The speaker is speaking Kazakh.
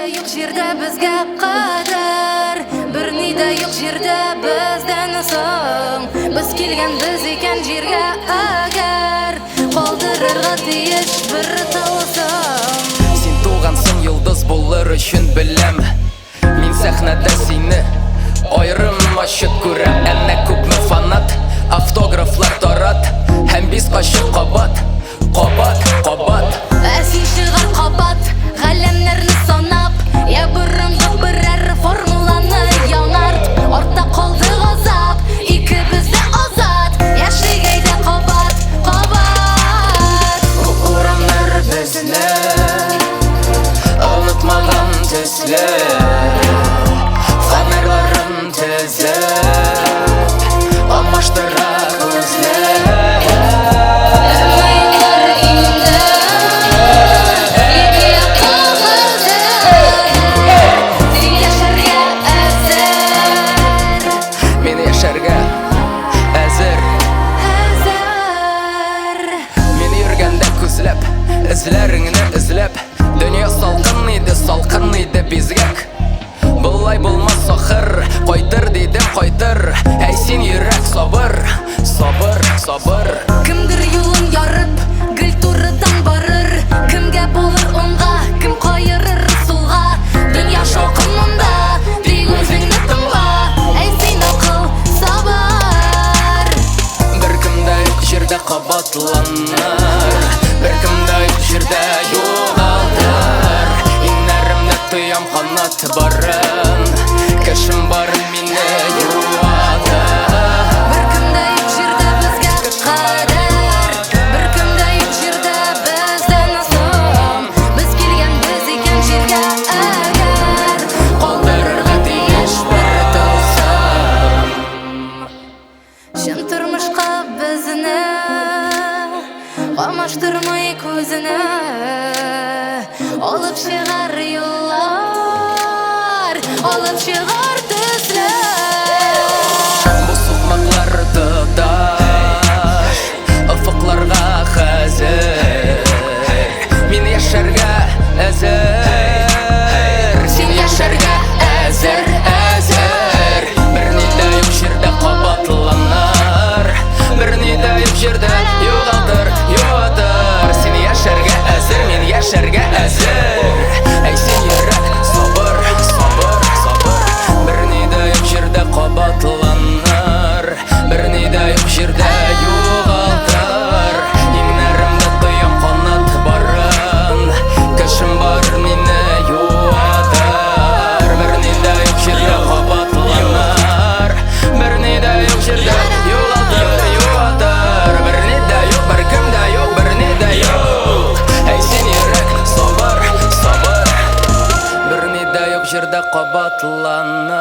yok жерде бізге қадір, бірні де yok жерде бізден соң. Біз келген біз екен жерге әгер, қалдырырға тиіс бір тылсым. Сен туғансың юлдыз болыр үшін білем, мен сәхнәдә сені айрым ашып күрәм. Әнә күпме фанат, автографлар тарат, һәм бис кашык кабат, кабат, кабат. Сен шығар қабат, ғалемнерні санап, я бұрынғы бірер формуланы яунарт. Орта қолды ғазап, икі бізді азат, яшігейді қабат, қабат. Урамнар бізні ұнытмаған төслі, фонарларын тізіп, алмаштыра көзлі. Izləringni izləb, dünya salqın idi bizgək. Бұлай болмас сахыр, қайтыр дейдім қайтыр. Әй сен йөрәк сабыр, сабыр, сабыр. Кімдір юлын ярып, гүл турыдан барыр. Кімге болыр оңға, кім қайырыр солға. Дүния шоқынында, тек өзіңні тыңла. Әй сен ақыл, сабыр. Бір кімді жерде қабатланар, бір кімді жерде жоғалтыр. Иннәрімді тұям қанат барын, кішім барын мені юатыр. Бір кімді жерде бізге қадір, бір кімді жерде бізден соң. Біз келген біз екен жерге әгер, Қалдырырға тиіс бір тылсым. шын тұрмышқа бізіні қамаштырмай көзіні, олып шығар юллар, олып шығар төслі. Бұл соқмақлар тұташ, ұфықларға қазір. Мен яшарға әзір, сен яшарға әзір, әзір. Бірні де yok жерде қабатланар, бірні де yok жерде жоғалтыр, жоғалтыр. Сен яшарға әзір, мен яшарға әзір. Әй сен йөрәк сабыр, сабыр, сабыр. Бірні де yok жерде қабатланар, бірні де yok жерде жоғалтыр. Еңнәрімді тұям қанат барын, кішім бар мені юатыр. Бірні де yok жерде қабатланар, бірні де yok жерде жоғалтыр, жоғалтыр. Бірні де yok, бір кімде yok, бірні де yok. Әй сен йөрәк сабыр, сабыр. Бірні де yok жерде қабатланар.